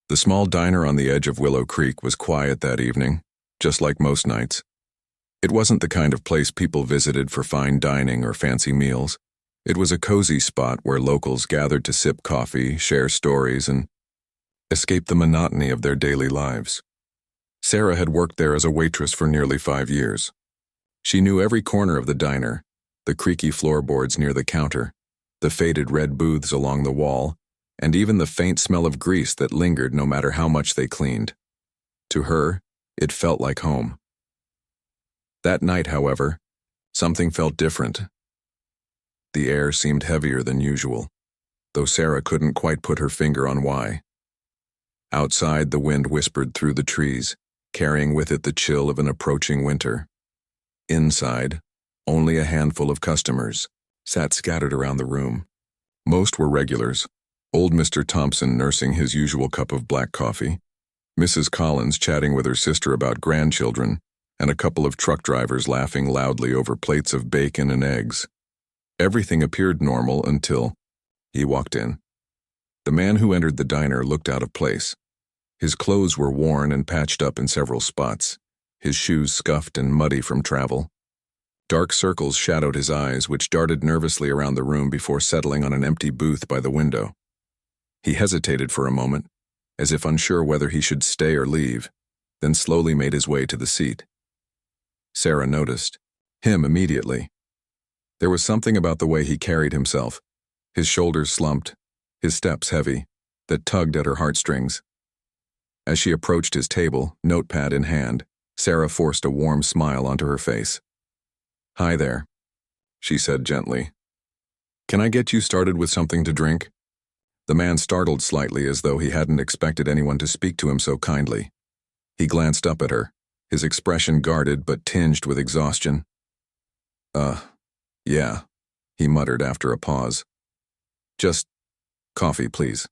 The small diner on the edge of Willow Creek was quiet that evening, just like most nights. It wasn't the kind of place people visited for fine dining or fancy meals. It was a cozy spot where locals gathered to sip coffee, share stories, and escape the monotony of their daily lives. Sarah had worked there as a waitress for nearly 5 years. She knew every corner of the diner, the creaky floorboards near the counter, the faded red booths along the wall, and even the faint smell of grease that lingered no matter how much they cleaned. To her, it felt like home. That night, however, something felt different. The air seemed heavier than usual, though Sarah couldn't quite put her finger on why. Outside, the wind whispered through the trees, carrying with it the chill of an approaching winter. Inside, only a handful of customers sat scattered around the room. Most were regulars, old Mr. Thompson nursing his usual cup of black coffee, Mrs. Collins chatting with her sister about grandchildren, and a couple of truck drivers laughing loudly over plates of bacon and eggs. Everything appeared normal until he walked in. The man who entered the diner looked out of place. His clothes were worn and patched up in several spots, his shoes scuffed and muddy from travel. Dark circles shadowed his eyes, which darted nervously around the room before settling on an empty booth by the window. He hesitated for a moment, as if unsure whether he should stay or leave, then slowly made his way to the seat. Sarah noticed him immediately. There was something about the way he carried himself, his shoulders slumped, his steps heavy, that tugged at her heartstrings. As she approached his table, notepad in hand, Sarah forced a warm smile onto her face. "Hi there," she said gently. "Can I get you started with something to drink?" The man startled slightly, as though he hadn't expected anyone to speak to him so kindly. He glanced up at her, his expression guarded but tinged with exhaustion. Yeah," he muttered after a pause. "Just coffee, please.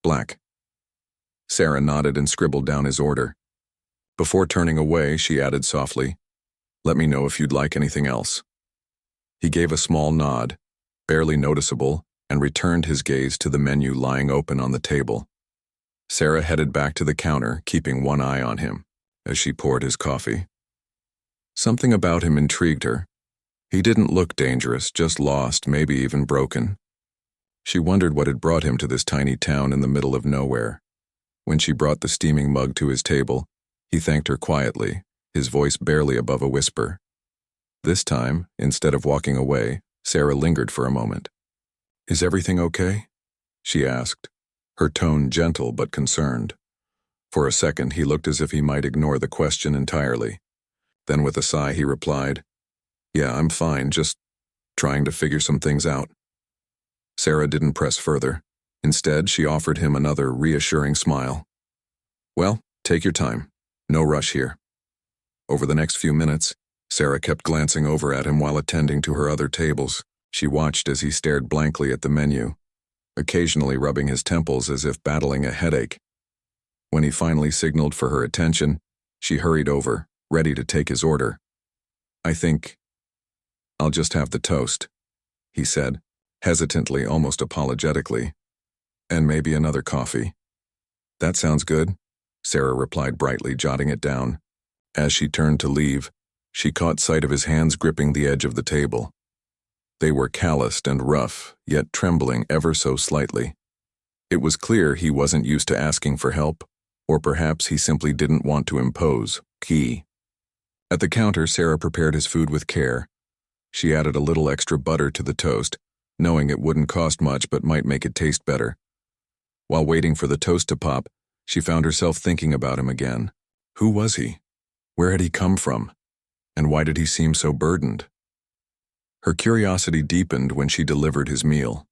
Black." Sarah nodded and scribbled down his order. Before turning away, she added softly, "Let me know if you'd like anything else." He gave a small nod, barely noticeable, and returned his gaze to the menu lying open on the table. Sarah headed back to the counter, keeping one eye on him, as she poured his coffee. Something about him intrigued her. He didn't look dangerous, just lost, maybe even broken. She wondered what had brought him to this tiny town in the middle of nowhere. When she brought the steaming mug to his table, he thanked her quietly, his voice barely above a whisper. This time, instead of walking away, Sarah lingered for a moment. "Is everything okay?" she asked, her tone gentle but concerned. For a second, he looked as if he might ignore the question entirely. Then with a sigh, he replied, "Yeah, I'm fine, just trying to figure some things out." Sarah didn't press further. Instead, she offered him another reassuring smile. "Well, take your time. No rush here." Over the next few minutes, Sarah kept glancing over at him while attending to her other tables. She watched as he stared blankly at the menu, occasionally rubbing his temples as if battling a headache. When he finally signaled for her attention, she hurried over, ready to take his order. "I think I'll just have the toast," he said, hesitantly, almost apologetically. "And maybe another coffee." "That sounds good," Sarah replied brightly, jotting it down. As she turned to leave, she caught sight of his hands gripping the edge of the table. They were calloused and rough, yet trembling ever so slightly. It was clear he wasn't used to asking for help, or perhaps he simply didn't want to impose. At the counter, Sarah prepared his food with care. She added a little extra butter to the toast, knowing it wouldn't cost much but might make it taste better. While waiting for the toast to pop, she found herself thinking about him again. Who was he? Where had he come from? And why did he seem so burdened? Her curiosity deepened when she delivered his meal.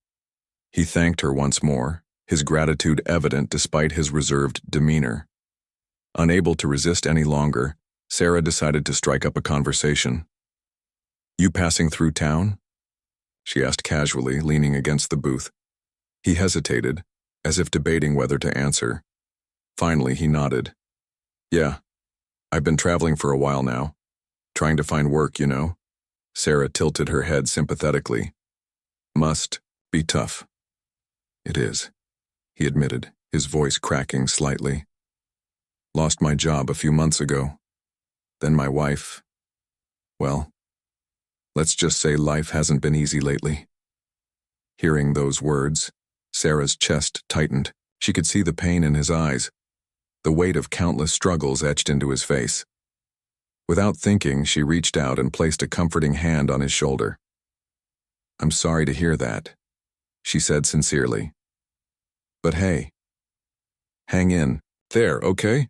He thanked her once more, his gratitude evident despite his reserved demeanor. Unable to resist any longer, Sarah decided to strike up a conversation. "You passing through town?" she asked casually, leaning against the booth. He hesitated, as if debating whether to answer. Finally, he nodded. "Yeah, I've been traveling for a while now. Trying to find work, you know." Sarah tilted her head sympathetically. "Must be tough." "It is," he admitted, his voice cracking slightly. Lost my job a few months ago. Then my wife. Well, let's just say life hasn't been easy lately. Hearing those words, Sarah's chest tightened. She could see the pain in his eyes, the weight of countless struggles etched into his face. Without thinking, she reached out and placed a comforting hand on his shoulder. "I'm sorry to hear that," she said sincerely. "But hey, hang in there, okay?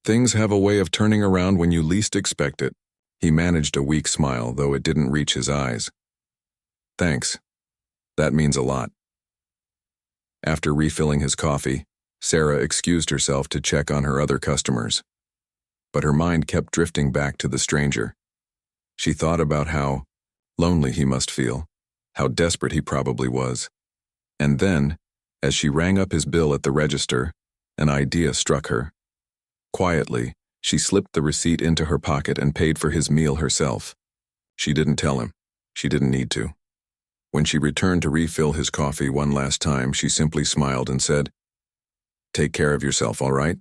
Things have a way of turning around when you least expect it." He managed a weak smile, though it didn't reach his eyes. "Thanks. That means a lot." After refilling his coffee, Sarah excused herself to check on her other customers. But her mind kept drifting back to the stranger. She thought about how lonely he must feel, how desperate he probably was. And then, as she rang up his bill at the register, an idea struck her. Quietly, she slipped the receipt into her pocket and paid for his meal herself. She didn't tell him. She didn't need to. When she returned to refill his coffee one last time, she simply smiled and said, "Take care of yourself, all right?"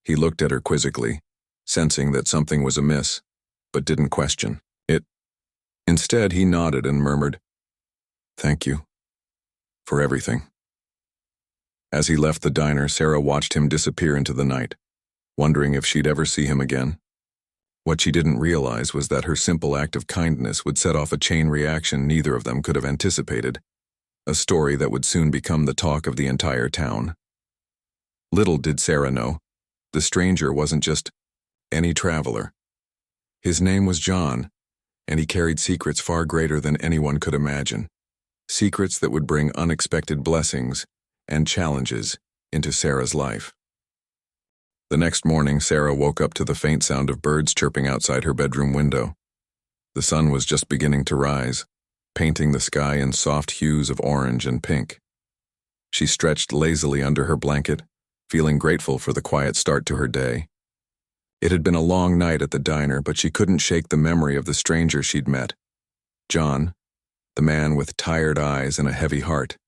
He looked at her quizzically, sensing that something was amiss, but didn't question it. Instead, he nodded and murmured, "Thank you for everything." As he left the diner, Sarah watched him disappear into the night, wondering if she'd ever see him again. What she didn't realize was that her simple act of kindness would set off a chain reaction neither of them could have anticipated, a story that would soon become the talk of the entire town. Little did Sarah know, the stranger wasn't just any traveler. His name was John, and he carried secrets far greater than anyone could imagine. Secrets that would bring unexpected blessings and challenges into Sarah's life. The next morning, Sarah woke up to the faint sound of birds chirping outside her bedroom window. The sun was just beginning to rise, painting the sky in soft hues of orange and pink. She stretched lazily under her blanket, feeling grateful for the quiet start to her day. It had been a long night at the diner, but she couldn't shake the memory of the stranger she'd met. John, the man with tired eyes and a heavy heart.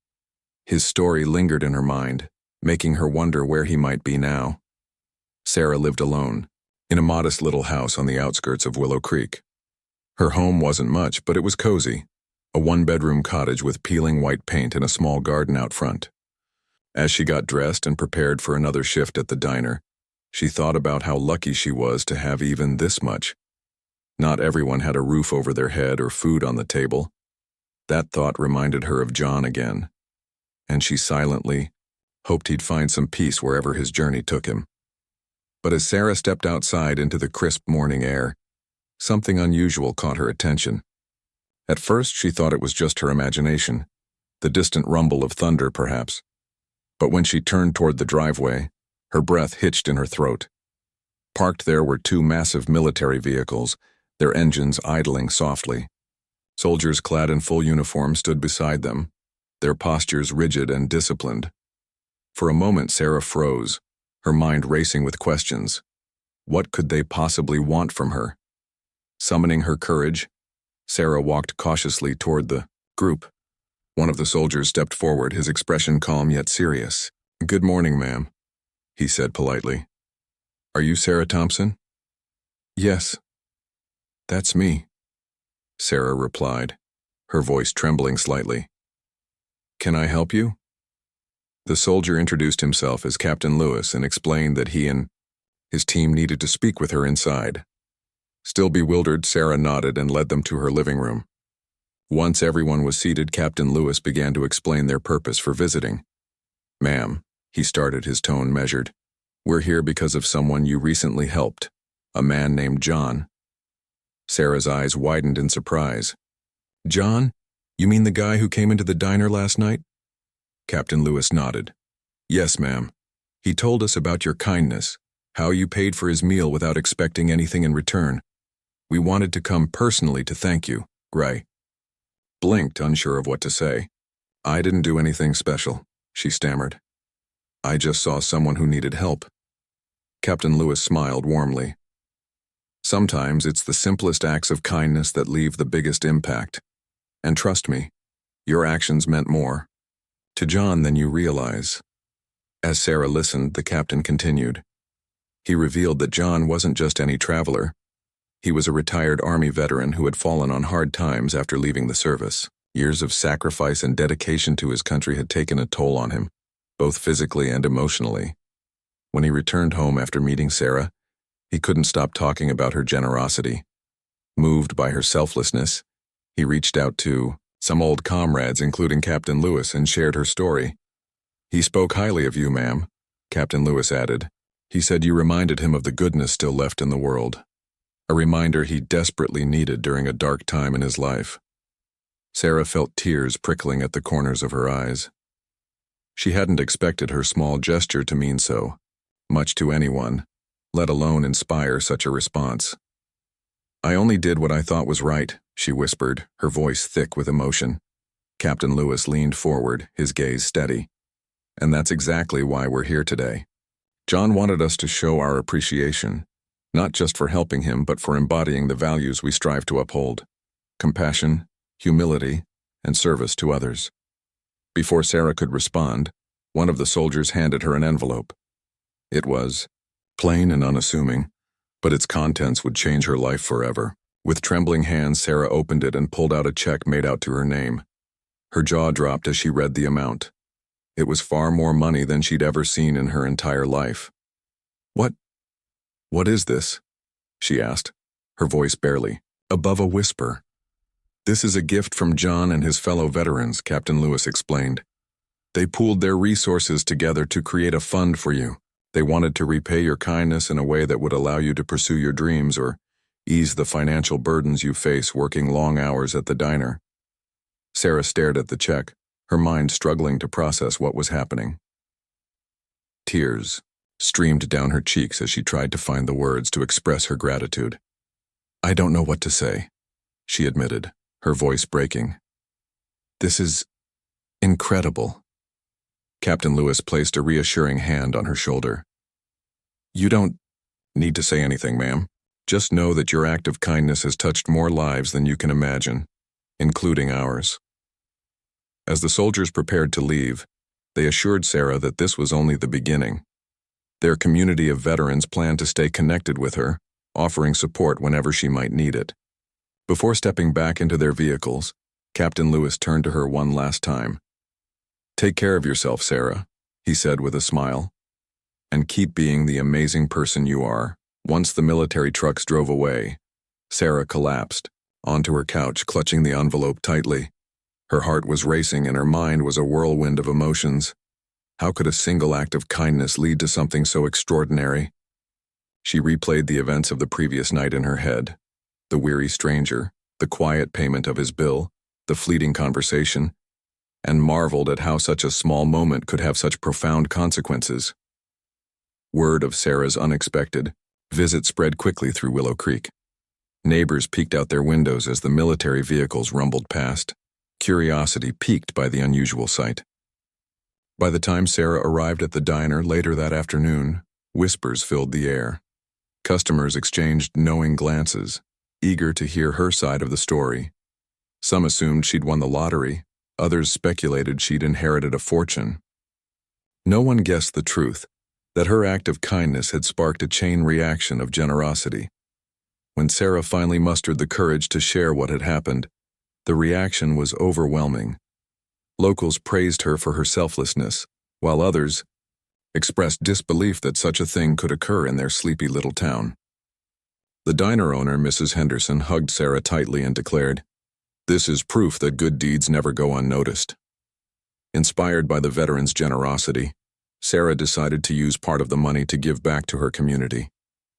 His story lingered in her mind, making her wonder where he might be now. Sarah lived alone, in a modest little house on the outskirts of Willow Creek. Her home wasn't much, but it was cozy, a one-bedroom cottage with peeling white paint and a small garden out front. As she got dressed and prepared for another shift at the diner, she thought about how lucky she was to have even this much. Not everyone had a roof over their head or food on the table. That thought reminded her of John again, and she silently hoped he'd find some peace wherever his journey took him. But as Sarah stepped outside into the crisp morning air, something unusual caught her attention. At first, she thought it was just her imagination, the distant rumble of thunder, perhaps. But when she turned toward the driveway, her breath hitched in her throat. Parked there were two massive military vehicles, their engines idling softly. Soldiers clad in full uniform stood beside them, their postures rigid and disciplined. For a moment, Sarah froze, her mind racing with questions. What could they possibly want from her? Summoning her courage, Sarah walked cautiously toward the group. One of the soldiers stepped forward, his expression calm yet serious. "Good morning, ma'am," he said politely. "Are you Sarah Thompson?" "Yes, that's me," Sarah replied, her voice trembling slightly. "Can I help you?" The soldier introduced himself as Captain Lewis and explained that he and his team needed to speak with her inside. Still bewildered, Sarah nodded and led them to her living room. Once everyone was seated, Captain Lewis began to explain their purpose for visiting. "Ma'am," he started, his tone measured, "we're here because of someone you recently helped, a man named John." Sarah's eyes widened in surprise. "John? You mean the guy who came into the diner last night?" Captain Lewis nodded. "Yes, ma'am. He told us about your kindness, how you paid for his meal without expecting anything in return. We wanted to come personally to thank you." Gray blinked, unsure of what to say. "I didn't do anything special," she stammered. "I just saw someone who needed help." Captain Lewis smiled warmly. "Sometimes it's the simplest acts of kindness that leave the biggest impact. And trust me, your actions meant more to John than you realize." As Sarah listened, the captain continued. He revealed that John wasn't just any traveler. He was a retired Army veteran who had fallen on hard times after leaving the service. Years of sacrifice and dedication to his country had taken a toll on him, both physically and emotionally. When he returned home after meeting Sarah, he couldn't stop talking about her generosity. Moved by her selflessness, he reached out to some old comrades, including Captain Lewis, and shared her story. He spoke highly of you, ma'am, Captain Lewis added. He said you reminded him of the goodness still left in the world, a reminder he desperately needed during a dark time in his life. Sarah felt tears prickling at the corners of her eyes. She hadn't expected her small gesture to mean so much to anyone, let alone inspire such a response. I only did what I thought was right, she whispered, her voice thick with emotion. Captain Lewis leaned forward, his gaze steady. And that's exactly why we're here today. John wanted us to show our appreciation, not just for helping him, but for embodying the values we strive to uphold: compassion, humility, and service to others. Before Sarah could respond, one of the soldiers handed her an envelope. It was plain and unassuming, but its contents would change her life forever. With trembling hands, Sarah opened it and pulled out a check made out to her name. Her jaw dropped as she read the amount. It was far more money than she'd ever seen in her entire life. What is this? She asked, her voice barely above a whisper. This is a gift from John and his fellow veterans, Captain Lewis explained. They pooled their resources together to create a fund for you. They wanted to repay your kindness in a way that would allow you to pursue your dreams or ease the financial burdens you face working long hours at the diner. Sarah stared at the check, her mind struggling to process what was happening. Tears streamed down her cheeks as she tried to find the words to express her gratitude. I don't know what to say, she admitted, her voice breaking. This is incredible. Captain Lewis placed a reassuring hand on her shoulder. You don't need to say anything, ma'am. Just know that your act of kindness has touched more lives than you can imagine, including ours. As the soldiers prepared to leave, they assured Sarah that this was only the beginning. Their community of veterans planned to stay connected with her, offering support whenever she might need it. Before stepping back into their vehicles, Captain Lewis turned to her one last time. Take care of yourself, Sarah, he said with a smile. And keep being the amazing person you are. Once the military trucks drove away, Sarah collapsed onto her couch, clutching the envelope tightly. Her heart was racing and her mind was a whirlwind of emotions. How could a single act of kindness lead to something so extraordinary? She replayed the events of the previous night in her head. The weary stranger, the quiet payment of his bill, the fleeting conversation, and marveled at how such a small moment could have such profound consequences. Word of Sarah's unexpected visit spread quickly through Willow Creek. Neighbors peeked out their windows as the military vehicles rumbled past, curiosity piqued by the unusual sight. By the time Sarah arrived at the diner later that afternoon, whispers filled the air. Customers exchanged knowing glances, eager to hear her side of the story. Some assumed she'd won the lottery, others speculated she'd inherited a fortune. No one guessed the truth, that her act of kindness had sparked a chain reaction of generosity. When Sarah finally mustered the courage to share what had happened, the reaction was overwhelming. Locals praised her for her selflessness, while others expressed disbelief that such a thing could occur in their sleepy little town. The diner owner, Mrs. Henderson, hugged Sarah tightly and declared, "This is proof that good deeds never go unnoticed." Inspired by the veterans' generosity, Sarah decided to use part of the money to give back to her community.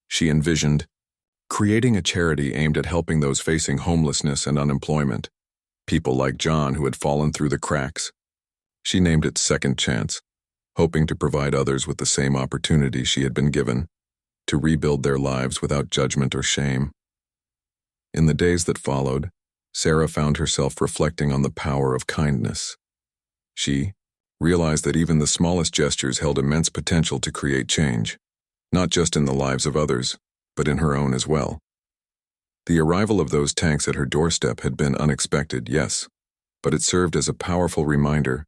She envisioned creating a charity aimed at helping those facing homelessness and unemployment, people like John who had fallen through the cracks. She named it Second Chance, hoping to provide others with the same opportunity she had been given, to rebuild their lives without judgment or shame. In the days that followed, Sarah found herself reflecting on the power of kindness. She realized that even the smallest gestures held immense potential to create change, not just in the lives of others, but in her own as well. The arrival of those tanks at her doorstep had been unexpected, yes, but it served as a powerful reminder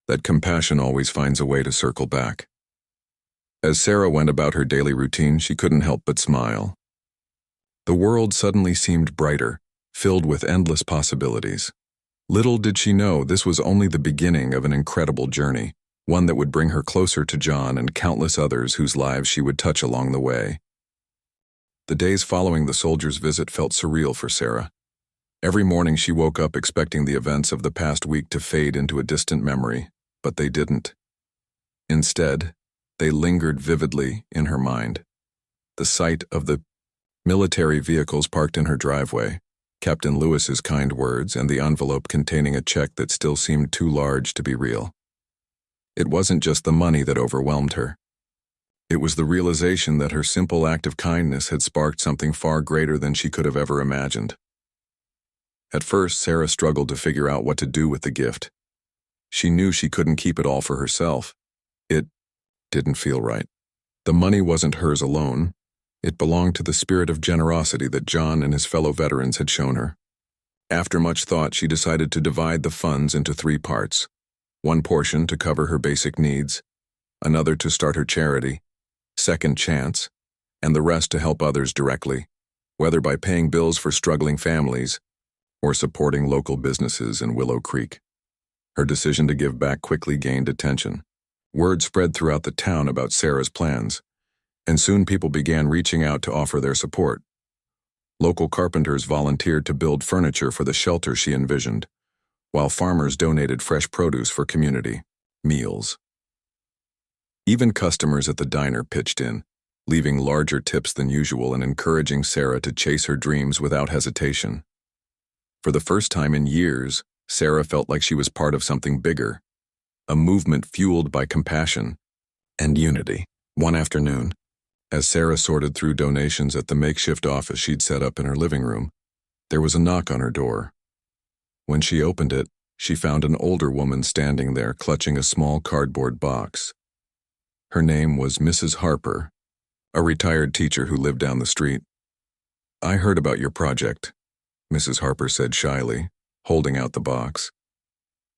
that compassion always finds a way to circle back. As Sarah went about her daily routine, she couldn't help but smile. The world suddenly seemed brighter, filled with endless possibilities. Little did she know this was only the beginning of an incredible journey, one that would bring her closer to John and countless others whose lives she would touch along the way. The days following the soldier's visit felt surreal for Sarah. Every morning she woke up expecting the events of the past week to fade into a distant memory, but they didn't. Instead, they lingered vividly in her mind. The sight of the military vehicles parked in her driveway, Captain Lewis's kind words, and the envelope containing a check that still seemed too large to be real. It wasn't just the money that overwhelmed her. It was the realization that her simple act of kindness had sparked something far greater than she could have ever imagined. At first, Sarah struggled to figure out what to do with the gift. She knew she couldn't keep it all for herself. It didn't feel right. The money wasn't hers alone. It belonged to the spirit of generosity that John and his fellow veterans had shown her. After much thought, she decided to divide the funds into 3 parts. One portion to cover her basic needs, another to start her charity, Second Chance, and the rest to help others directly, whether by paying bills for struggling families or supporting local businesses in Willow Creek. Her decision to give back quickly gained attention. Word spread throughout the town about Sarah's plans, and soon people began reaching out to offer their support. Local carpenters volunteered to build furniture for the shelter she envisioned, while farmers donated fresh produce for community meals. Even customers at the diner pitched in, leaving larger tips than usual and encouraging Sarah to chase her dreams without hesitation. For the first time in years, Sarah felt like she was part of something bigger, a movement fueled by compassion and unity. One afternoon, as Sarah sorted through donations at the makeshift office she'd set up in her living room, there was a knock on her door. When she opened it, she found an older woman standing there clutching a small cardboard box. Her name was Mrs. Harper, a retired teacher who lived down the street. "I heard about your project," Mrs. Harper said shyly, holding out the box.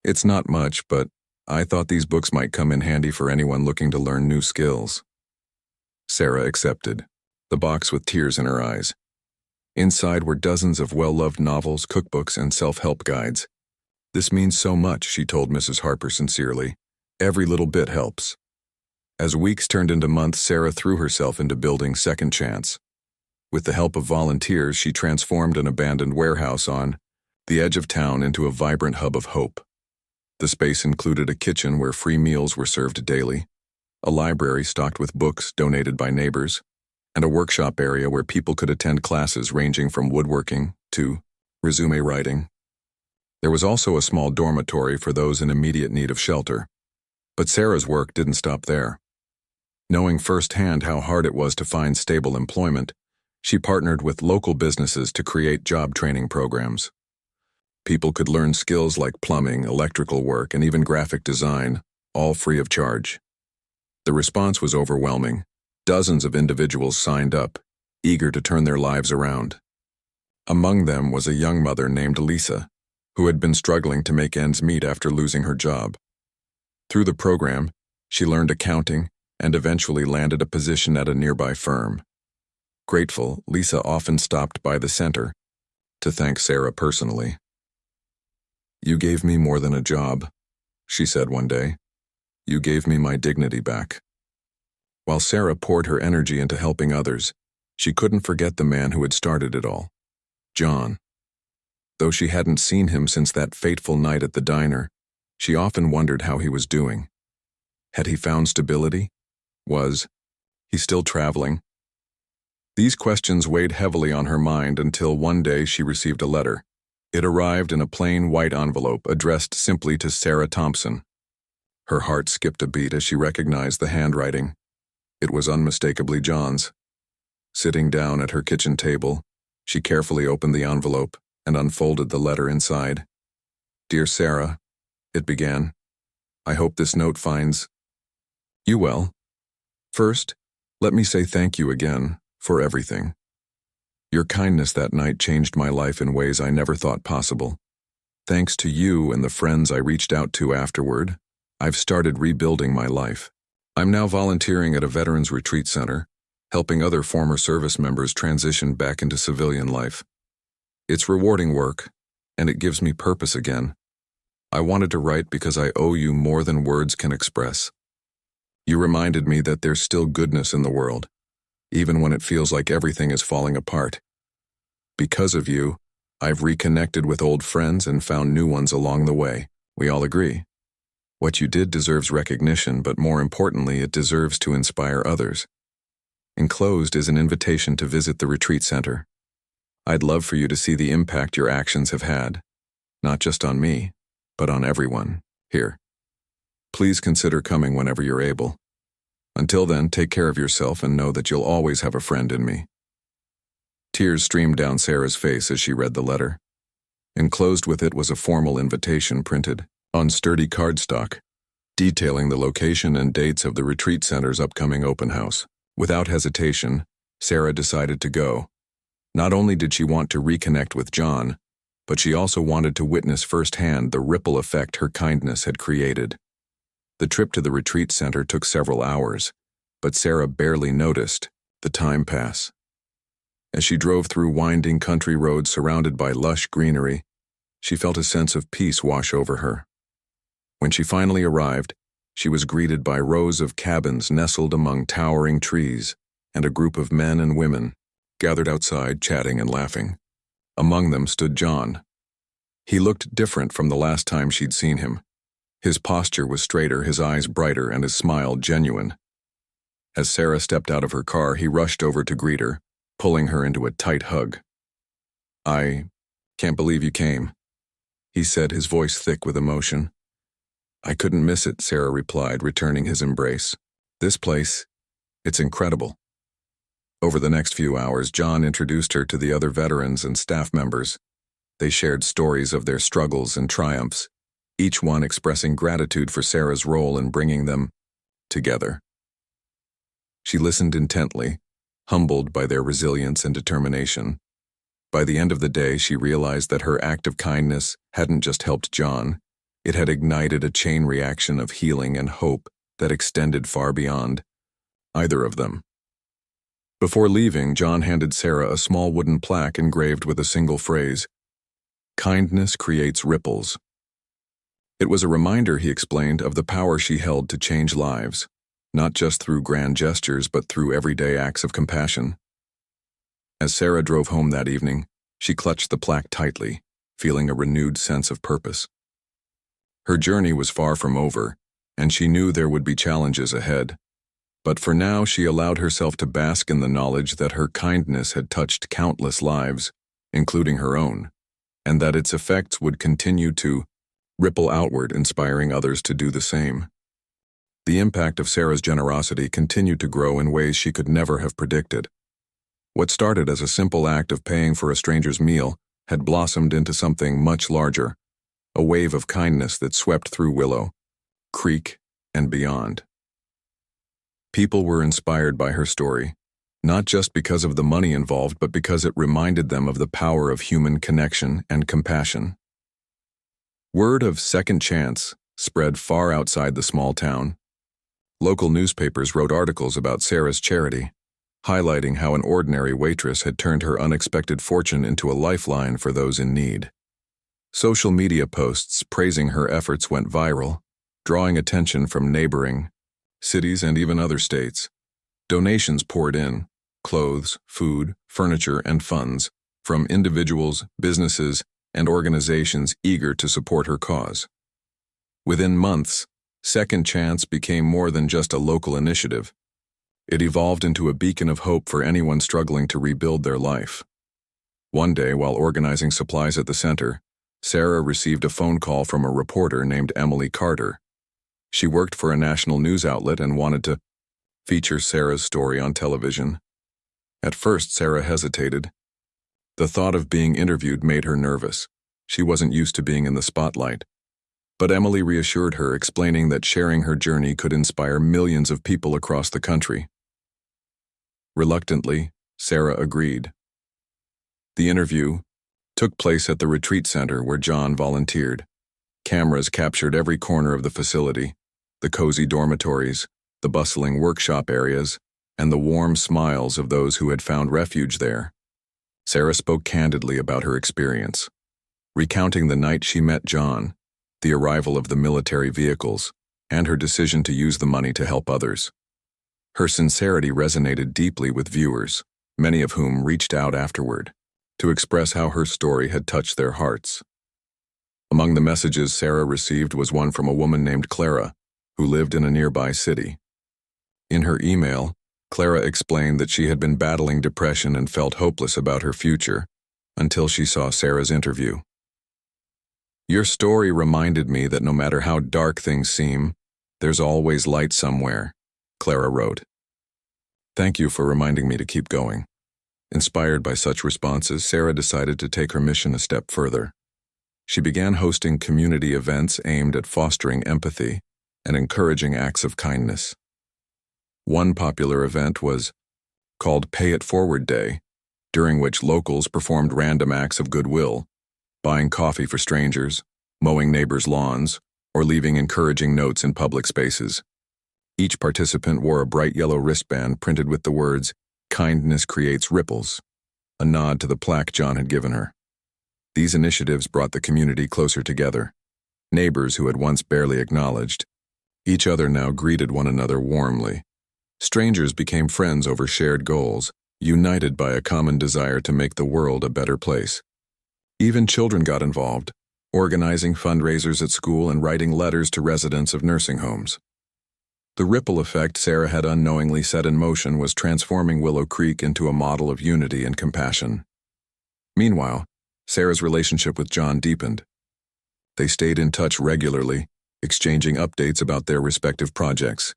"It's not much, but I thought these books might come in handy for anyone looking to learn new skills." Sarah accepted, the box with tears in her eyes. Inside were dozens of well-loved novels, cookbooks, and self-help guides. "This means so much," she told Mrs. Harper sincerely. "Every little bit helps." As weeks turned into months, Sarah threw herself into building Second Chance. With the help of volunteers, she transformed an abandoned warehouse on the edge of town into a vibrant hub of hope. The space included a kitchen where free meals were served daily, a library stocked with books donated by neighbors, and a workshop area where people could attend classes ranging from woodworking to resume writing. There was also a small dormitory for those in immediate need of shelter. But Sarah's work didn't stop there. Knowing firsthand how hard it was to find stable employment, she partnered with local businesses to create job training programs. People could learn skills like plumbing, electrical work, and even graphic design, all free of charge. The response was overwhelming. Dozens of individuals signed up, eager to turn their lives around. Among them was a young mother named Lisa, who had been struggling to make ends meet after losing her job. Through the program, she learned accounting and eventually landed a position at a nearby firm. Grateful, Lisa often stopped by the center to thank Sarah personally. "You gave me more than a job," she said one day. "You gave me my dignity back." While Sarah poured her energy into helping others, she couldn't forget the man who had started it all, John. Though she hadn't seen him since that fateful night at the diner, she often wondered how he was doing. Had he found stability? Was he still traveling? These questions weighed heavily on her mind until one day she received a letter. It arrived in a plain white envelope addressed simply to Sarah Thompson. Her heart skipped a beat as she recognized the handwriting. It was unmistakably John's. Sitting down at her kitchen table, she carefully opened the envelope and unfolded the letter inside. "Dear Sarah," it began, "I hope this note finds you well. First, let me say thank you again for everything. Your kindness that night changed my life in ways I never thought possible. Thanks to you and the friends I reached out to afterward, I've started rebuilding my life. I'm now volunteering at a veterans retreat center, helping other former service members transition back into civilian life. It's rewarding work, and it gives me purpose again. I wanted to write because I owe you more than words can express. You reminded me that there's still goodness in the world, even when it feels like everything is falling apart. Because of you, I've reconnected with old friends and found new ones along the way. We all agree. What you did deserves recognition, but more importantly, it deserves to inspire others. Enclosed is an invitation to visit the retreat center. I'd love for you to see the impact your actions have had, not just on me, but on everyone here. Please consider coming whenever you're able. Until then, take care of yourself and know that you'll always have a friend in me. Tears streamed down Sarah's face as she read the letter. Enclosed with it was a formal invitation printed on sturdy cardstock, detailing the location and dates of the retreat center's upcoming open house. Without hesitation, Sarah decided to go. Not only did she want to reconnect with John, but she also wanted to witness firsthand the ripple effect her kindness had created. The trip to the retreat center took several hours, but Sarah barely noticed the time pass. As she drove through winding country roads surrounded by lush greenery, she felt a sense of peace wash over her. When she finally arrived, she was greeted by rows of cabins nestled among towering trees and a group of men and women gathered outside chatting and laughing. Among them stood John. He looked different from the last time she'd seen him. His posture was straighter, his eyes brighter, and his smile genuine. As Sarah stepped out of her car, he rushed over to greet her, pulling her into a tight hug. "I can't believe you came," he said, his voice thick with emotion. "I couldn't miss it," Sarah replied, returning his embrace. "This place, it's incredible." Over the next few hours, John introduced her to the other veterans and staff members. They shared stories of their struggles and triumphs, each one expressing gratitude for Sarah's role in bringing them together. She listened intently, humbled by their resilience and determination. By the end of the day, she realized that her act of kindness hadn't just helped John, it had ignited a chain reaction of healing and hope that extended far beyond either of them. Before leaving, John handed Sarah a small wooden plaque engraved with a single phrase, "Kindness creates ripples." It was a reminder, he explained, of the power she held to change lives, not just through grand gestures, but through everyday acts of compassion. As Sarah drove home that evening, she clutched the plaque tightly, feeling a renewed sense of purpose. Her journey was far from over, and she knew there would be challenges ahead. But for now, she allowed herself to bask in the knowledge that her kindness had touched countless lives, including her own, and that its effects would continue to ripple outward, inspiring others to do the same. The impact of Sarah's generosity continued to grow in ways she could never have predicted. What started as a simple act of paying for a stranger's meal had blossomed into something much larger, a wave of kindness that swept through Willow, Creek, and beyond. People were inspired by her story, not just because of the money involved, but because it reminded them of the power of human connection and compassion. Word of Second Chance spread far outside the small town. Local newspapers wrote articles about Sarah's charity, highlighting how an ordinary waitress had turned her unexpected fortune into a lifeline for those in need. Social media posts praising her efforts went viral, drawing attention from neighboring cities and even other states. Donations poured in, clothes, food, furniture, and funds, from individuals, businesses, and organizations eager to support her cause. Within months, Second Chance became more than just a local initiative. It evolved into a beacon of hope for anyone struggling to rebuild their life. One day, while organizing supplies at the center, Sarah received a phone call from a reporter named Emily Carter. She worked for a national news outlet and wanted to feature Sarah's story on television. At first, Sarah hesitated. The thought of being interviewed made her nervous. She wasn't used to being in the spotlight. But Emily reassured her, explaining that sharing her journey could inspire millions of people across the country. Reluctantly, Sarah agreed. The interview took place at the retreat center where John volunteered. Cameras captured every corner of the facility, the cozy dormitories, the bustling workshop areas, and the warm smiles of those who had found refuge there. Sarah spoke candidly about her experience, recounting the night she met John, the arrival of the military vehicles, and her decision to use the money to help others. Her sincerity resonated deeply with viewers, many of whom reached out afterward to express how her story had touched their hearts. Among the messages Sarah received was one from a woman named Clara, who lived in a nearby city. In her email, Clara explained that she had been battling depression and felt hopeless about her future until she saw Sarah's interview. "Your story reminded me that no matter how dark things seem, there's always light somewhere," Clara wrote. "Thank you for reminding me to keep going." Inspired by such responses, Sarah decided to take her mission a step further. She began hosting community events aimed at fostering empathy and encouraging acts of kindness. One popular event was called Pay It Forward Day, during which locals performed random acts of goodwill, buying coffee for strangers, mowing neighbors' lawns, or leaving encouraging notes in public spaces. Each participant wore a bright yellow wristband printed with the words, "Kindness creates ripples," a nod to the plaque John had given her. These initiatives brought the community closer together. Neighbors who had once barely acknowledged each other now greeted one another warmly. Strangers became friends over shared goals, united by a common desire to make the world a better place. Even children got involved, organizing fundraisers at school and writing letters to residents of nursing homes. The ripple effect Sarah had unknowingly set in motion was transforming Willow Creek into a model of unity and compassion. Meanwhile, Sarah's relationship with John deepened. They stayed in touch regularly, exchanging updates about their respective projects.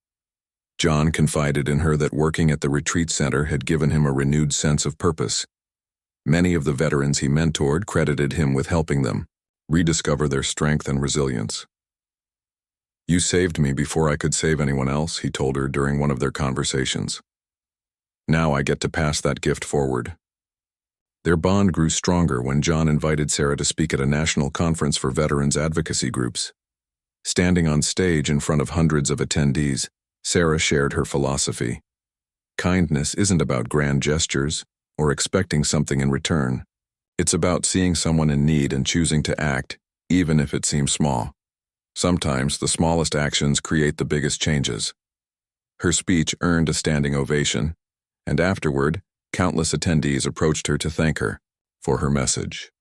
John confided in her that working at the retreat center had given him a renewed sense of purpose. Many of the veterans he mentored credited him with helping them rediscover their strength and resilience. "You saved me before I could save anyone else," he told her during one of their conversations. "Now I get to pass that gift forward." Their bond grew stronger when John invited Sarah to speak at a national conference for veterans advocacy groups. Standing on stage in front of hundreds of attendees, Sarah shared her philosophy. Kindness isn't about grand gestures or expecting something in return. It's about seeing someone in need and choosing to act, even if it seems small. Sometimes the smallest actions create the biggest changes. Her speech earned a standing ovation, and afterward, countless attendees approached her to thank her for her message.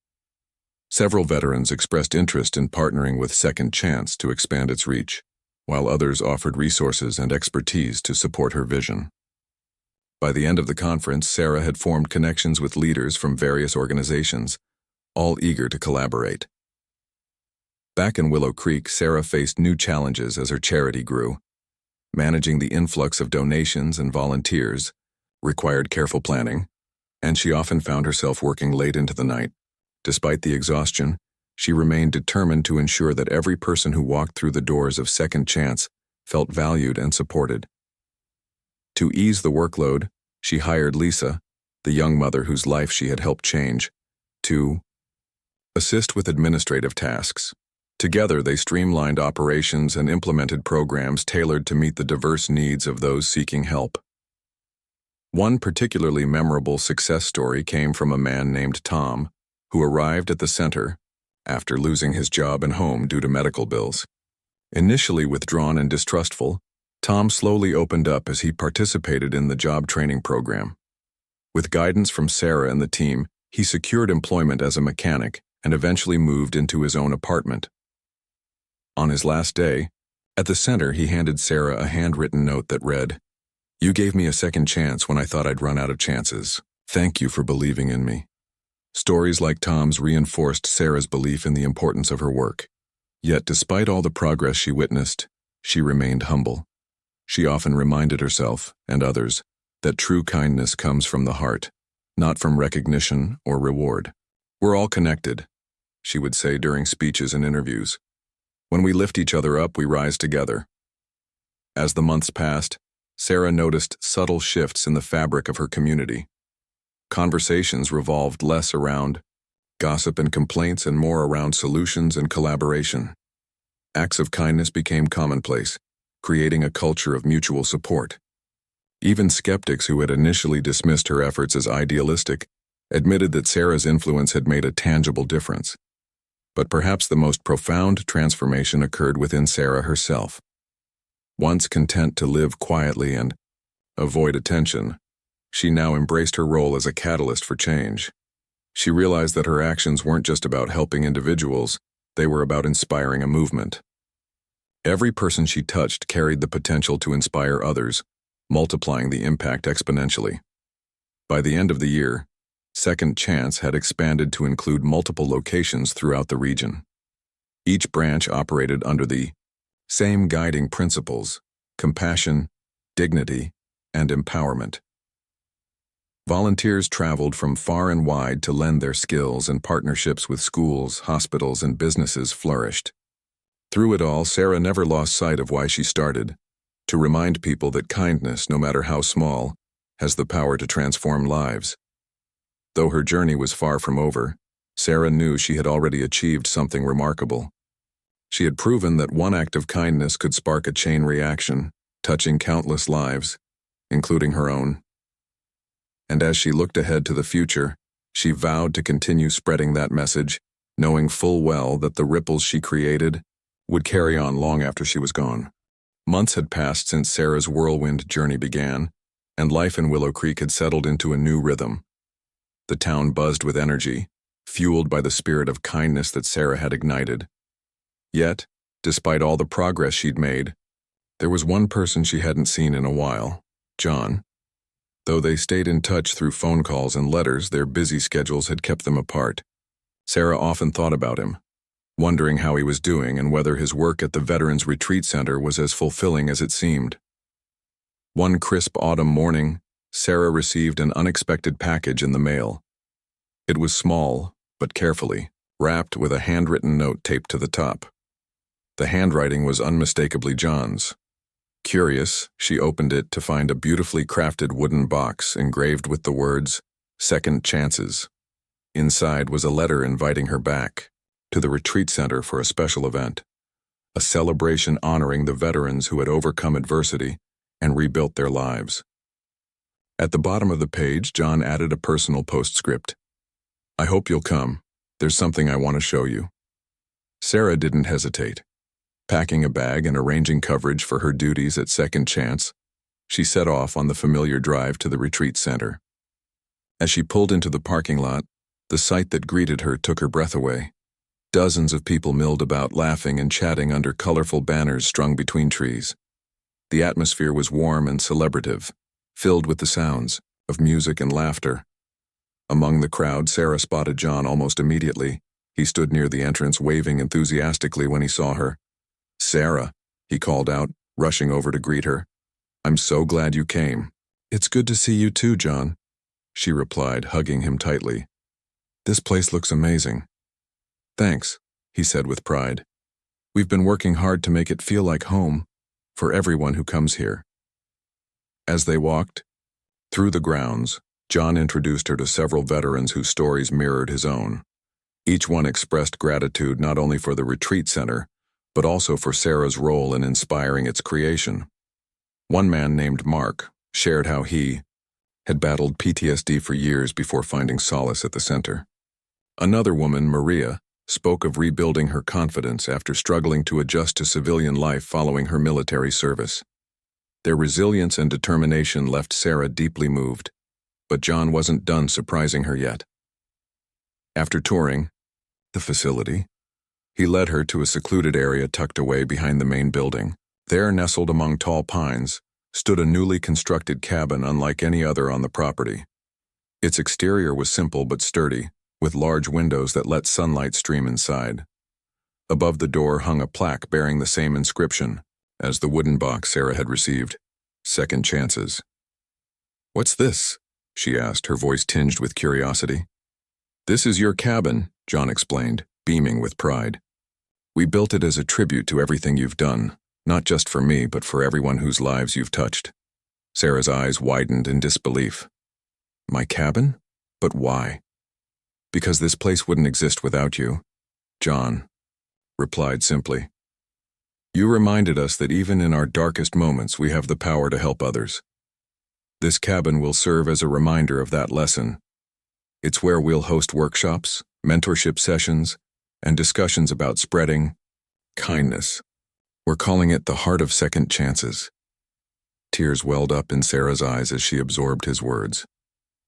Several veterans expressed interest in partnering with Second Chance to expand its reach, while others offered resources and expertise to support her vision. By the end of the conference, Sarah had formed connections with leaders from various organizations, all eager to collaborate. Back in Willow Creek, Sarah faced new challenges as her charity grew. Managing the influx of donations and volunteers required careful planning, and she often found herself working late into the night. Despite the exhaustion, she remained determined to ensure that every person who walked through the doors of Second Chance felt valued and supported. To ease the workload, she hired Lisa, the young mother whose life she had helped change, to assist with administrative tasks. Together, they streamlined operations and implemented programs tailored to meet the diverse needs of those seeking help. One particularly memorable success story came from a man named Tom, who arrived at the center after losing his job and home due to medical bills. Initially withdrawn and distrustful, Tom slowly opened up as he participated in the job training program. With guidance from Sarah and the team, he secured employment as a mechanic and eventually moved into his own apartment. On his last day, at the center, he handed Sarah a handwritten note that read, "You gave me a second chance when I thought I'd run out of chances. Thank you for believing in me." Stories like Tom's reinforced Sarah's belief in the importance of her work. Yet despite all the progress she witnessed, she remained humble. She often reminded herself, and others, that true kindness comes from the heart, not from recognition or reward. "We're all connected," she would say during speeches and interviews. "When we lift each other up, we rise together." As the months passed, Sarah noticed subtle shifts in the fabric of her community. Conversations revolved less around gossip and complaints and more around solutions and collaboration. Acts of kindness became commonplace, creating a culture of mutual support. Even skeptics who had initially dismissed her efforts as idealistic admitted that Sarah's influence had made a tangible difference. But perhaps the most profound transformation occurred within Sarah herself. Once content to live quietly and avoid attention, she now embraced her role as a catalyst for change. She realized that her actions weren't just about helping individuals, they were about inspiring a movement. Every person she touched carried the potential to inspire others, multiplying the impact exponentially. By the end of the year, Second Chance had expanded to include multiple locations throughout the region. Each branch operated under the same guiding principles: compassion, dignity, and empowerment. Volunteers traveled from far and wide to lend their skills, and partnerships with schools, hospitals, and businesses flourished. Through it all, Sarah never lost sight of why she started: to remind people that kindness, no matter how small, has the power to transform lives. Though her journey was far from over, Sarah knew she had already achieved something remarkable. She had proven that one act of kindness could spark a chain reaction, touching countless lives, including her own. And as she looked ahead to the future, she vowed to continue spreading that message, knowing full well that the ripples she created would carry on long after she was gone. Months had passed since Sarah's whirlwind journey began, and life in Willow Creek had settled into a new rhythm. The town buzzed with energy, fueled by the spirit of kindness that Sarah had ignited. Yet, despite all the progress she'd made, there was one person she hadn't seen in a while: John. Though they stayed in touch through phone calls and letters, their busy schedules had kept them apart. Sarah often thought about him, wondering how he was doing and whether his work at the Veterans Retreat Center was as fulfilling as it seemed. One crisp autumn morning, Sarah received an unexpected package in the mail. It was small, but carefully wrapped, with a handwritten note taped to the top. The handwriting was unmistakably John's. Curious, she opened it to find a beautifully crafted wooden box engraved with the words, "Second Chances." Inside was a letter inviting her back to the retreat center for a special event, a celebration honoring the veterans who had overcome adversity and rebuilt their lives. At the bottom of the page, John added a personal postscript: "I hope you'll come. There's something I want to show you." Sarah didn't hesitate. Packing a bag and arranging coverage for her duties at Second Chance, she set off on the familiar drive to the retreat center. As she pulled into the parking lot, the sight that greeted her took her breath away. Dozens of people milled about, laughing and chatting under colorful banners strung between trees. The atmosphere was warm and celebrative, filled with the sounds of music and laughter. Among the crowd, Sarah spotted John almost immediately. He stood near the entrance, waving enthusiastically when he saw her. "Sarah," he called out, rushing over to greet her. "I'm so glad you came." "It's good to see you too, John," she replied, hugging him tightly. "This place looks amazing." "Thanks," he said with pride. "We've been working hard to make it feel like home for everyone who comes here." As they walked through the grounds, John introduced her to several veterans whose stories mirrored his own. Each one expressed gratitude not only for the retreat center, but also for Sarah's role in inspiring its creation. One man named Mark shared how he had battled PTSD for years before finding solace at the center. Another woman, Maria, spoke of rebuilding her confidence after struggling to adjust to civilian life following her military service. Their resilience and determination left Sarah deeply moved, but John wasn't done surprising her yet. After touring the facility, he led her to a secluded area tucked away behind the main building. There, nestled among tall pines, stood a newly constructed cabin unlike any other on the property. Its exterior was simple but sturdy, with large windows that let sunlight stream inside. Above the door hung a plaque bearing the same inscription as the wooden box Sarah had received: "Second Chances." "What's this?" she asked, her voice tinged with curiosity. "This is your cabin," John explained, beaming with pride. "We built it as a tribute to everything you've done, not just for me, but for everyone whose lives you've touched." Sarah's eyes widened in disbelief. "My cabin? But why?" "Because this place wouldn't exist without you," John replied simply. You reminded us that even in our darkest moments we have the power to help others. This cabin will serve as a reminder of that lesson. It's where we'll host workshops, mentorship sessions, and discussions about spreading kindness. We're calling it the Heart of Second Chances. Tears welled up in Sarah's eyes as she absorbed his words.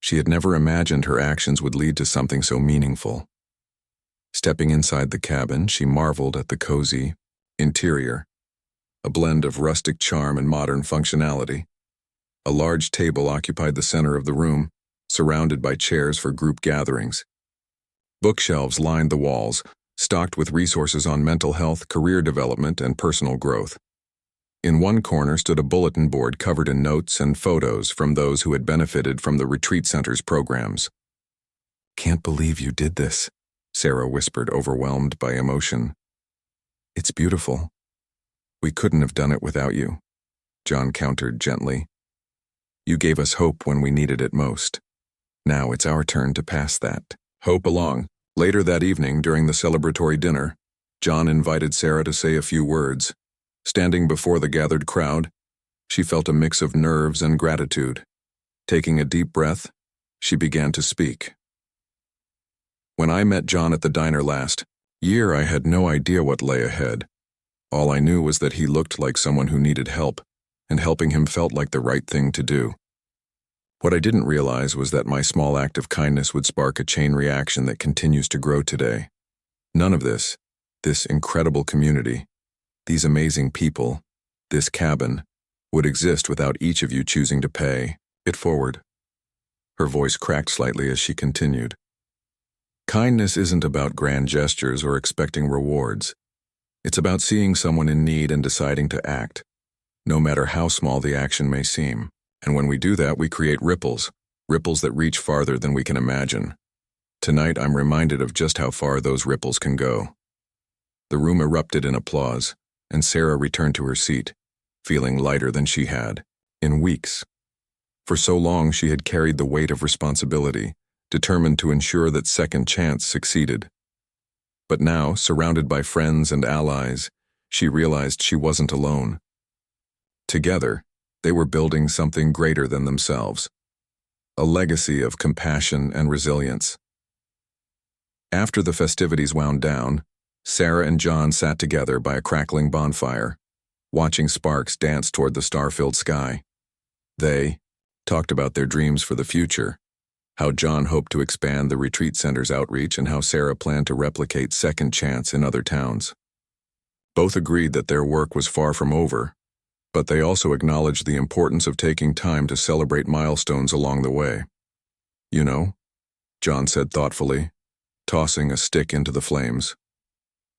She had never imagined her actions would lead to something so meaningful. Stepping inside the cabin, she marveled at the cozy interior, a blend of rustic charm and modern functionality. A large table occupied the center of the room, surrounded by chairs for group gatherings. Bookshelves lined the walls, stocked with resources on mental health, career development, and personal growth. In one corner stood a bulletin board covered in notes and photos from those who had benefited from the retreat center's programs. "Can't believe you did this," Sarah whispered, overwhelmed by emotion. "It's beautiful. We couldn't have done it without you," John countered gently. "You gave us hope when we needed it most. Now it's our turn to pass that hope along." Later that evening, during the celebratory dinner, John invited Sarah to say a few words. Standing before the gathered crowd, she felt a mix of nerves and gratitude. Taking a deep breath, she began to speak. "When I met John at the diner last year, I had no idea what lay ahead. All I knew was that he looked like someone who needed help, and helping him felt like the right thing to do. What I didn't realize was that my small act of kindness would spark a chain reaction that continues to grow today. None of this incredible community, these amazing people, this cabin, would exist without each of you choosing to pay it forward." Her voice cracked slightly as she continued. "Kindness isn't about grand gestures or expecting rewards. It's about seeing someone in need and deciding to act, no matter how small the action may seem. And when we do that, we create ripples that reach farther than we can imagine. Tonight, I'm reminded of just how far those ripples can go." The room erupted in applause, and Sarah returned to her seat, feeling lighter than she had in weeks. For so long, she had carried the weight of responsibility, determined to ensure that Second Chance succeeded. But now, surrounded by friends and allies, she realized she wasn't alone. Together, they were building something greater than themselves, a legacy of compassion and resilience. After the festivities wound down, Sarah and John sat together by a crackling bonfire, watching sparks dance toward the star-filled sky. They talked about their dreams for the future, how John hoped to expand the retreat center's outreach and how Sarah planned to replicate Second Chance in other towns. Both agreed that their work was far from over, but they also acknowledged the importance of taking time to celebrate milestones along the way. "You know," John said thoughtfully, tossing a stick into the flames,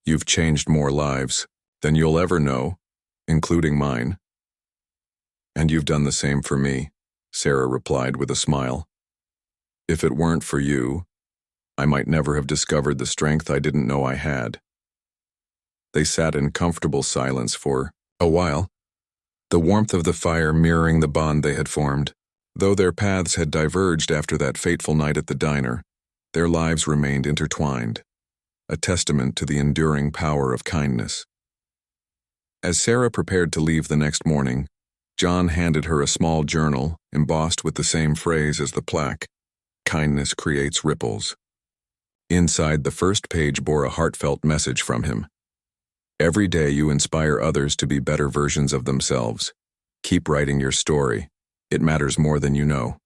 "you've changed more lives than you'll ever know, including mine." "And you've done the same for me," Sarah replied with a smile. "If it weren't for you, I might never have discovered the strength I didn't know I had." They sat in comfortable silence for a while, the warmth of the fire mirroring the bond they had formed. Though their paths had diverged after that fateful night at the diner, their lives remained intertwined, a testament to the enduring power of kindness. As Sarah prepared to leave the next morning, John handed her a small journal embossed with the same phrase as the plaque, "Kindness creates ripples." Inside, the first page bore a heartfelt message from him. "Every day you inspire others to be better versions of themselves. Keep writing your story. It matters more than you know."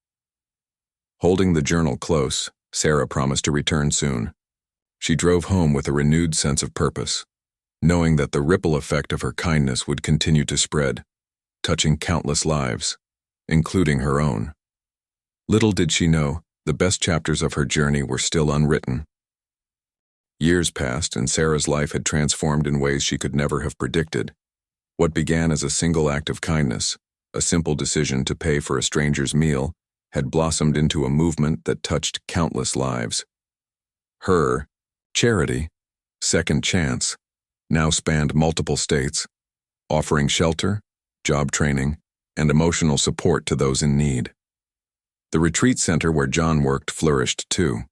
Holding the journal close, Sarah promised to return soon. She drove home with a renewed sense of purpose, knowing that the ripple effect of her kindness would continue to spread, touching countless lives, including her own. Little did she know, the best chapters of her journey were still unwritten. Years passed, and Sarah's life had transformed in ways she could never have predicted. What began as a single act of kindness, a simple decision to pay for a stranger's meal, had blossomed into a movement that touched countless lives. Her charity, Second Chance, now spanned multiple states, offering shelter, job training, and emotional support to those in need. The retreat center where John worked flourished too,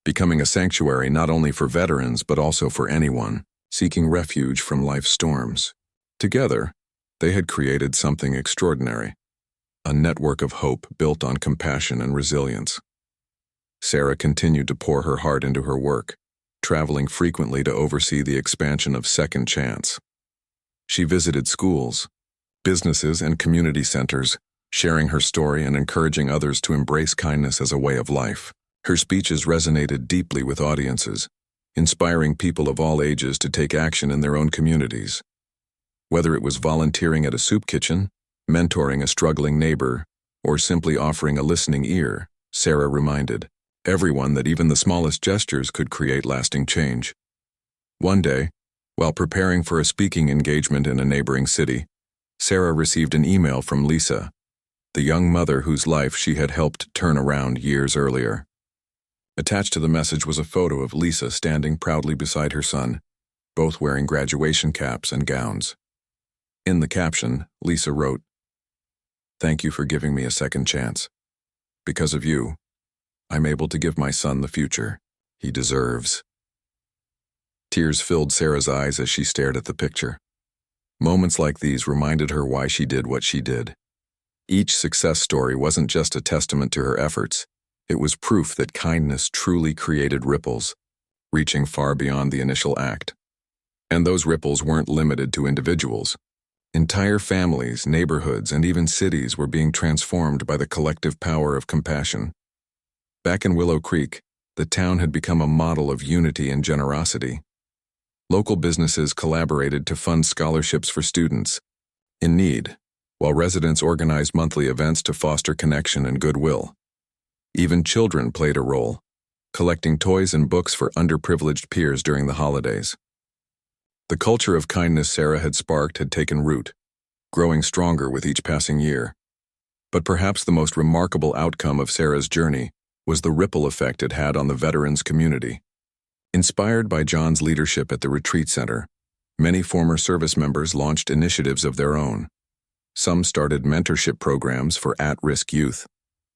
becoming a sanctuary not only for veterans but also for anyone seeking refuge from life's storms. Together, they had created something extraordinary, a network of hope built on compassion and resilience. Sarah continued to pour her heart into her work, traveling frequently to oversee the expansion of Second Chance. She visited schools, businesses, and community centers, sharing her story and encouraging others to embrace kindness as a way of life. Her speeches resonated deeply with audiences, inspiring people of all ages to take action in their own communities. Whether it was volunteering at a soup kitchen, mentoring a struggling neighbor, or simply offering a listening ear, Sarah reminded everyone that even the smallest gestures could create lasting change. One day, while preparing for a speaking engagement in a neighboring city, Sarah received an email from Lisa, the young mother whose life she had helped turn around years earlier. Attached to the message was a photo of Lisa standing proudly beside her son, both wearing graduation caps and gowns. In the caption, Lisa wrote, "Thank you for giving me a second chance. Because of you, I'm able to give my son the future he deserves." Tears filled Sarah's eyes as she stared at the picture. Moments like these reminded her why she did what she did. Each success story wasn't just a testament to her efforts. It was proof that kindness truly created ripples, reaching far beyond the initial act. And those ripples weren't limited to individuals. Entire families, neighborhoods, and even cities were being transformed by the collective power of compassion. Back in Willow Creek, the town had become a model of unity and generosity. Local businesses collaborated to fund scholarships for students in need, while residents organized monthly events to foster connection and goodwill. Even children played a role, collecting toys and books for underprivileged peers during the holidays. The culture of kindness Sarah had sparked had taken root, growing stronger with each passing year. But perhaps the most remarkable outcome of Sarah's journey was the ripple effect it had on the veterans community. Inspired by John's leadership at the retreat center, many former service members launched initiatives of their own. Some started mentorship programs for at-risk youth,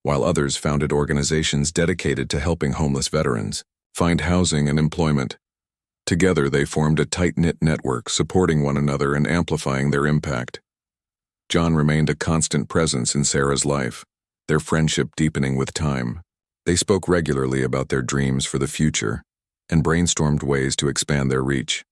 while others founded organizations dedicated to helping homeless veterans find housing and employment. Together, they formed a tight-knit network, supporting one another and amplifying their impact. John remained a constant presence in Sarah's life, their friendship deepening with time. They spoke regularly about their dreams for the future and brainstormed ways to expand their reach.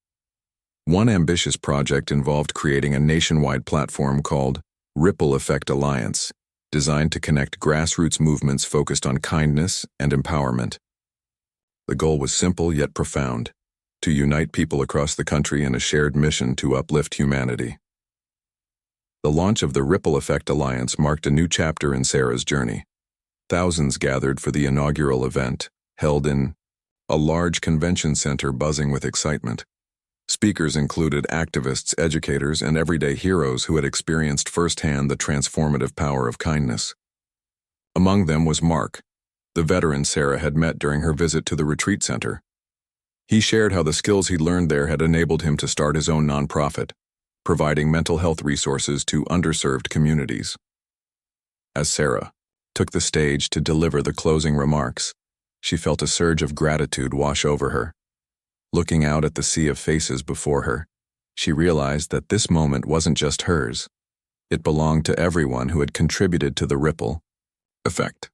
One ambitious project involved creating a nationwide platform called Ripple Effect Alliance, designed to connect grassroots movements focused on kindness and empowerment. The goal was simple yet profound: to unite people across the country in a shared mission to uplift humanity. The launch of the Ripple Effect Alliance marked a new chapter in Sarah's journey. Thousands gathered for the inaugural event, held in a large convention center buzzing with excitement. Speakers included activists, educators, and everyday heroes who had experienced firsthand the transformative power of kindness. Among them was Mark, the veteran Sarah had met during her visit to the retreat center. He shared how the skills he'd learned there had enabled him to start his own nonprofit, providing mental health resources to underserved communities. As Sarah took the stage to deliver the closing remarks, she felt a surge of gratitude wash over her. Looking out at the sea of faces before her, she realized that this moment wasn't just hers. It belonged to everyone who had contributed to the ripple effect.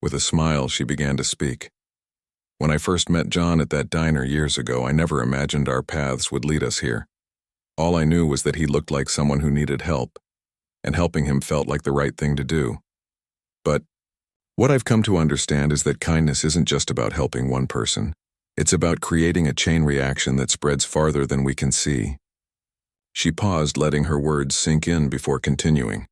With a smile, she began to speak. "When I first met John at that diner years ago, I never imagined our paths would lead us here. All I knew was that he looked like someone who needed help, and helping him felt like the right thing to do. But what I've come to understand is that kindness isn't just about helping one person. It's about creating a chain reaction that spreads farther than we can see." She paused, letting her words sink in before continuing.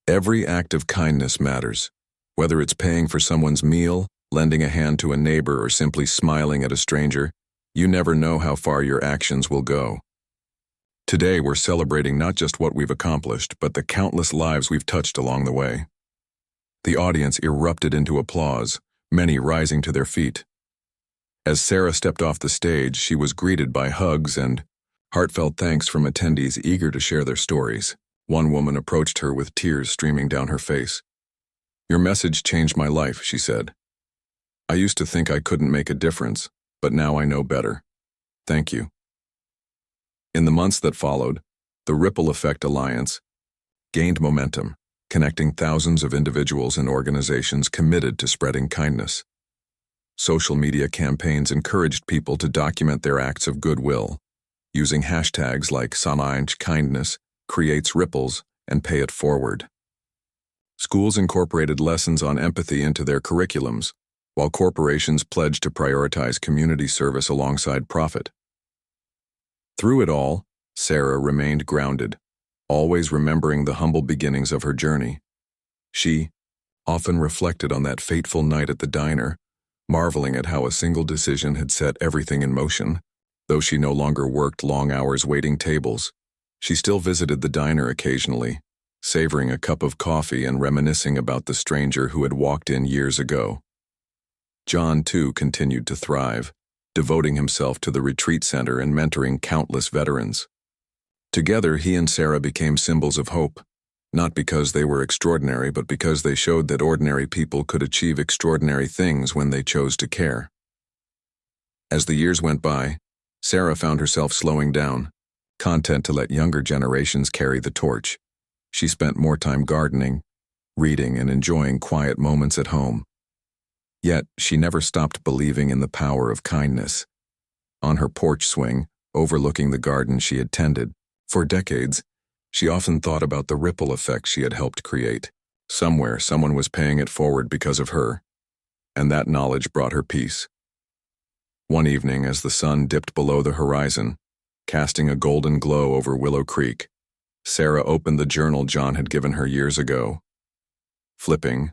"Every act of kindness matters, whether it's paying for someone's meal, lending a hand to a neighbor, or simply smiling at a stranger. You never know how far your actions will go. Today, we're celebrating not just what we've accomplished, but the countless lives we've touched along the way." The audience erupted into applause, many rising to their feet. As Sarah stepped off the stage, she was greeted by hugs and heartfelt thanks from attendees eager to share their stories. One woman approached her with tears streaming down her face. "Your message changed my life," she said. "I used to think I couldn't make a difference, but now I know better. Thank you." In the months that followed, The Ripple Effect Alliance gained momentum, connecting thousands of individuals and organizations committed to spreading kindness. Social media campaigns encouraged people to document their acts of goodwill, using hashtags like #kindness, creates ripples, and pay it forward. Schools incorporated lessons on empathy into their curriculums, while corporations pledged to prioritize community service alongside profit. Through it all, Sarah remained grounded, always remembering the humble beginnings of her journey. She often reflected on that fateful night at the diner, marveling at how a single decision had set everything in motion. Though she no longer worked long hours waiting tables, she still visited the diner occasionally, savoring a cup of coffee and reminiscing about the stranger who had walked in years ago. John, too, continued to thrive, devoting himself to the retreat center and mentoring countless veterans. Together, he and Sarah became symbols of hope, not because they were extraordinary, but because they showed that ordinary people could achieve extraordinary things when they chose to care. As the years went by, Sarah found herself slowing down, content to let younger generations carry the torch. She spent more time gardening, reading, and enjoying quiet moments at home. Yet, she never stopped believing in the power of kindness. On her porch swing, overlooking the garden she had tended for decades, she often thought about the ripple effect she had helped create. Somewhere, someone was paying it forward because of her, and that knowledge brought her peace. One evening, as the sun dipped below the horizon, casting a golden glow over Willow Creek, Sarah opened the journal John had given her years ago. Flipping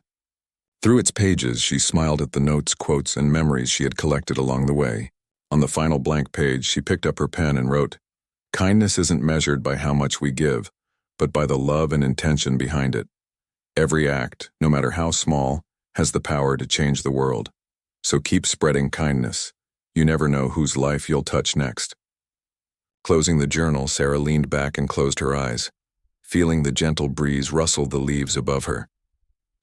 through its pages, she smiled at the notes, quotes, and memories she had collected along the way. On the final blank page, she picked up her pen and wrote, "Kindness isn't measured by how much we give, but by the love and intention behind it. Every act, no matter how small, has the power to change the world. So keep spreading kindness. You never know whose life you'll touch next." Closing the journal, Sarah leaned back and closed her eyes, feeling the gentle breeze rustle the leaves above her.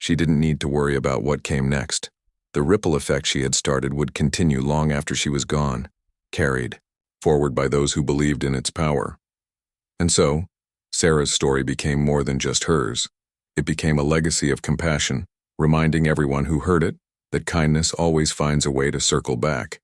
She didn't need to worry about what came next. The ripple effect she had started would continue long after she was gone, carried forward by those who believed in its power. And so, Sarah's story became more than just hers. It became a legacy of compassion, reminding everyone who heard it that kindness always finds a way to circle back.